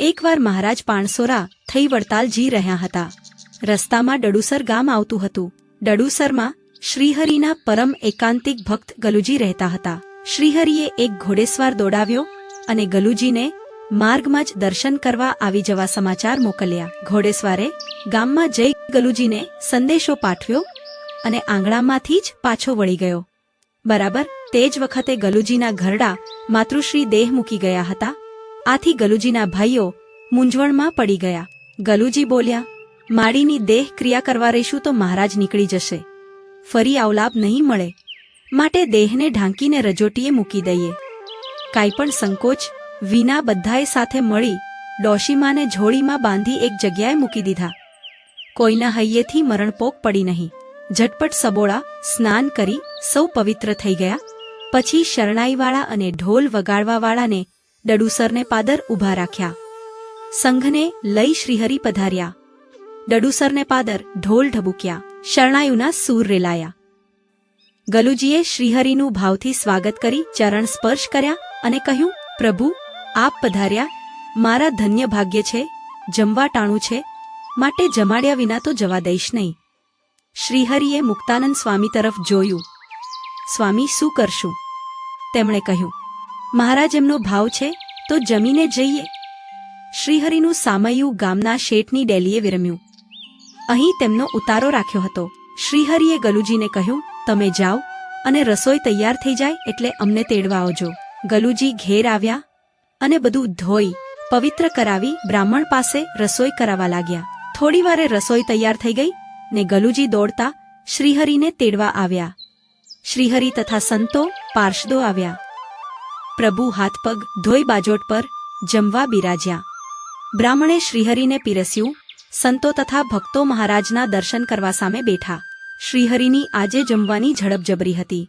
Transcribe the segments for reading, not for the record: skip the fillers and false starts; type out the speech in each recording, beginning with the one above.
એકવાર મહારાજ પાણસોરા થઈ વડતાલ જી રહ્યા હતા. રસ્તામાં ડડુસર ગામ આવતું હતું. ડડુસરમાં શ્રીહરિના પરમ એકાંતિક ભક્ત ગલુજી રહેતા હતા. શ્રીહરિએ એક ઘોડેસવાર દોડાવ્યો અને ગલુજીને માર્ગમાં જ દર્શન કરવા આવી જવા સમાચાર મોકલ્યા. ઘોડેસવારે ગામમાં જઈ ગલુજીને સંદેશો પાઠવ્યો અને આંગણામાંથી જ પાછો વળી ગયો. બરાબર તે જ વખતે ગલુજીના ઘરડા માતૃશ્રી દેહ મૂકી ગયા હતા. આથી ગલુજીના ભાઈઓ મૂંઝવણમાં પડી ગયા. ગલુજી બોલ્યા, માડીની દેહ ક્રિયા કરવા રહીશું તો મહારાજ નીકળી જશે, ફરી આવલાભ નહીં મળે, માટે દેહને ઢાંકીને રજોટીએ મૂકી દઈએ. કાંઈ પણ સંકોચ વિના બધાએ સાથે મળી ડોશીમાને ઝોળીમાં બાંધી એક જગ્યાએ મૂકી દીધા. કોઈના હૈયેથી મરણપોક પડી નહીં. ઝટપટ સબોળા સ્નાન કરી સૌ પવિત્ર થઈ ગયા. પછી શરણાઈવાળા અને ઢોલ વગાડવાવાળાને ડડુસરને પાદર ઊભા રાખ્યા. સંઘને લઈ શ્રીહરિ પધાર્યા. ડડુસરને પાદર ઢોલ ઢબુક્યા, શરણાયુના સૂર રેલાયા. ગલુજીએ શ્રીહરિનું ભાવથી સ્વાગત કરી ચરણ સ્પર્શ કર્યા અને કહ્યું, પ્રભુ આપ પધાર્યા, મારા ધન્ય ભાગ્ય છે, જમવા ટાણું છે, માટે જમાડ્યા વિના તો જવા દઈશ નહીં. શ્રીહરિએ મુક્તાનંદ સ્વામી તરફ જોયું. સ્વામી શું કરશું? તેમણે કહ્યું, મહારાજ એમનો ભાવ છે તો જમીને જઈએ. શ્રીહરિનું સામૈયું ગામના શેઠની ડેલીએ વિરમ્યું. અહીં તેમનો ઉતારો રાખ્યો હતો. શ્રીહરિએ ગલુજીને કહ્યું, તમે જાઓ અને રસોઈ તૈયાર થઈ જાય એટલે અમને તેડવા આવજો. ગલુજી ઘેર આવ્યા અને બધું ધોઈ પવિત્ર કરાવી બ્રાહ્મણ પાસે રસોઈ કરાવવા લાગ્યા. થોડીવારે રસોઈ તૈયાર થઈ ગઈ ને ગલુજી દોડતા શ્રીહરિને તેડવા આવ્યા. શ્રીહરિ તથા સંતો પાર્ષદો આવ્યા. પ્રભુ હાથ પગ ધોઈ બાજોટ પર જમવા બિરાજ્યા. બ્રાહ્મણે શ્રીહરિને પીરસ્યું. સંતો તથા ભક્તો મહારાજના દર્શન કરવા સામે બેઠા. શ્રીહરિની આજે જમવાની ઝડપ જબરી હતી.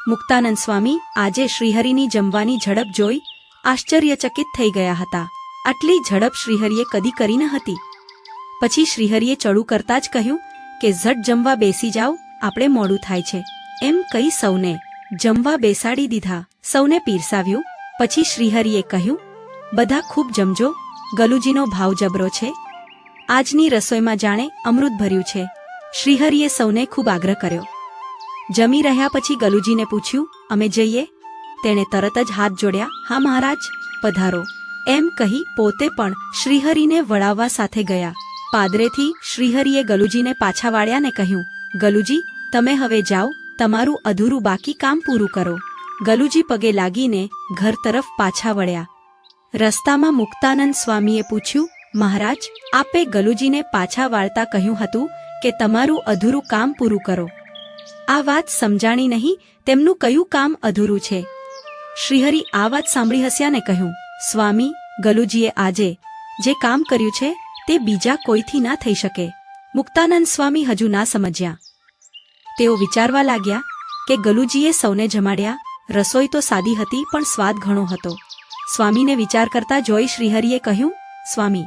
મુક્તાનંદ સ્વામી આજે શ્રીહરિની જમવાની ઝડપ જોઈ આશ્ચર્યચકિત થઈ ગયા હતા. આટલી ઝડપ શ્રીહરિએ કદી કરી ન હતી. પછી શ્રીહરિએ ચડું કરતા જ કહ્યું કે ઝટ જમવા બેસી જાઓ, આપણે મોડું થાય છે. એમ કહી સૌને જમવા બેસાડી દીધા. સૌને પીરસાવ્યું. પછી શ્રીહરિએ કહ્યું, બધા ખૂબ જમજો, ગલુજીનો ભાવ જબરો છે. આજની રસોઈમાં જાણે અમૃત ભર્યું છે. શ્રીહરિએ સૌને ખૂબ આગ્રહ કર્યો. જમી રહ્યા પછી ગલુજીને પૂછ્યું, અમે જઈએ? તેણે તરત જ હાથ જોડ્યા. હા મહારાજ, પધારો, એમ કહી પોતે પણ શ્રીહરિને વળાવવા સાથે ગયા. પાદરેથી શ્રીહરિએ ગલુજીને પાછા વાળ્યા ને કહ્યું, ગલુજી તમે હવે જાઓ, તમારું અધૂરું બાકી કામ પૂરું કરો. ગલુજી પગે લાગીને ઘર તરફ પાછા વળ્યા. રસ્તામાં મુક્તાનંદ સ્વામીએ પૂછ્યું, મહારાજ આપે ગલુજીને પાછા વાળતા કહ્યું હતું કે તમારું અધૂરું કામ પૂરું કરો. આ વાત સમજાણી નહીં, તેમનું કયું કામ અધૂરું છે? શ્રીહરિ આ વાત સાંભળી હસ્યા ને કહ્યું, સ્વામી ગલુજીએ આજે જે કામ કર્યું છે તે બીજા કોઈથી ના થઈ શકે. મુક્તાનંદ સ્વામી હજુ ના સમજ્યા. તેઓ વિચારવા લાગ્યા કે ગલુજીએ સૌને જમાડ્યા. રસોઈ તો સાદી હતી પણ સ્વાદ ઘણો હતો. સ્વામીને વિચાર કરતા જોઈ શ્રીહરિએ કહ્યું, સ્વામી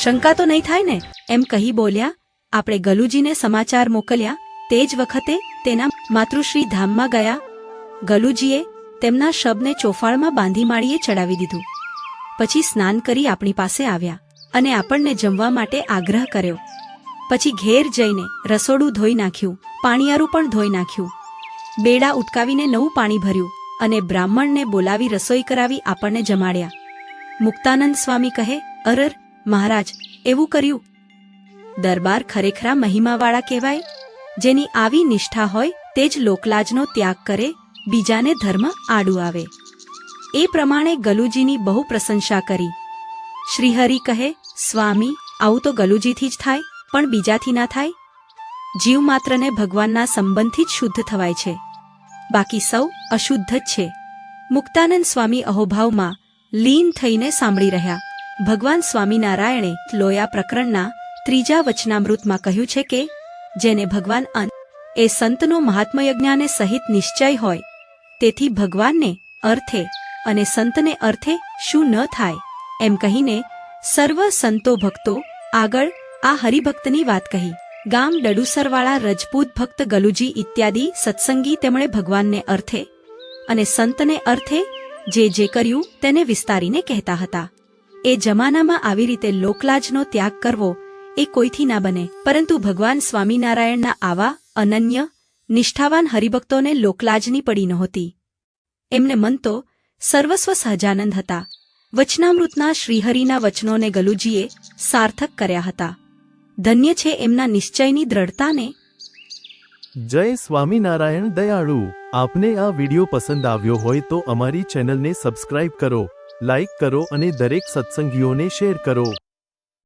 શંકા તો નહીં થાય ને? એમ કહી બોલ્યા, આપણે ગલુજીને સમાચાર મોકલ્યા તે જ વખતે તેના માતૃશ્રી ધામમાં ગયા. ગલુજીએ તેમના શબને ચોફાળમાં બાંધી માળીએ ચડાવી દીધું. પછી સ્નાન કરી આપણી પાસે આવ્યા અને આપણને જમવા માટે આગ્રહ કર્યો. પછી ઘેર જઈને રસોડું ધોઈ નાખ્યું, પાણીયારું પણ ધોઈ નાખ્યું. બેડા ઉટકાવીને નવું પાણી ભર્યું અને બ્રાહ્મણને બોલાવી રસોઈ કરાવી આપણને જમાડ્યા. મુક્તાનંદ સ્વામી કહે, અરર મહારાજ એવું કર્યું? દરબાર ખરેખરા મહિમાવાળા કહેવાય. જેની આવી નિષ્ઠા હોય તે જ લોકલાજનો ત્યાગ કરે, બીજાને ધર્મ આડું આવે. એ પ્રમાણે ગલુજીની બહુ પ્રશંસા કરી. શ્રીહરિ કહે, સ્વામી આવું તો ગલુજીથી જ થાય, પણ બીજાથી ના થાય. જીવ માત્રને ભગવાનના સંબંધથી જ શુદ્ધ થવાય છે, બાકી સૌ અશુદ્ધ જ છે. મુક્તાનંદ સ્વામી અહોભાવમાં લીન થઈને સાંભળી રહ્યા. ભગવાન સ્વામિનારાયણે લોયા પ્રકરણના 3જા વચનામૃતમાં કહ્યું છે કે જેને ભગવાન અંત એ સંતનો મહાત્મયજ્ઞાને સહિત નિશ્ચય હોય, તેથી ભગવાનને અર્થે અને સંતને અર્થે શું ન થાય એમ કહીને સર્વ સંતો ભક્તો આગળ આ હરિભક્તની વાત કહી. ગામ ડડુસરવાળા રજપૂત ભક્ત ગલુજી ઇત્યાદિ સત્સંગી તેમણે ભગવાનને અર્થે અને સંતને અર્થે જે જે કર્યું તેને વિસ્તારીને કહેતા હતા. એ જમાનામાં આવી રીતે લોકલાજનો ત્યાગ કરવો એ કોઈથી ના બને, પરંતુ ભગવાન સ્વામિનારાયણના આવા અનન્ય નિષ્ઠાવાન હરિભક્તોને લોકલાજની પડી નહોતી. એમને મન તો સર્વસ્વ સહજાનંદ હતા. વચનામૃતના શ્રીહરિના વચનોને ગલુજીએ સાર્થક કર્યા હતા. ધન્ય છે એમના નિશ્ચયની દ્રઢતાને. જય સ્વામિનારાયણ દયાળુ. આપને આ વિડિયો પસંદ આવ્યો હોય તો અમારી ચેનલને સબસ્ક્રાઇબ કરો, લાઇક કરો અને દરેક સત્સંગીઓને શેર કરો.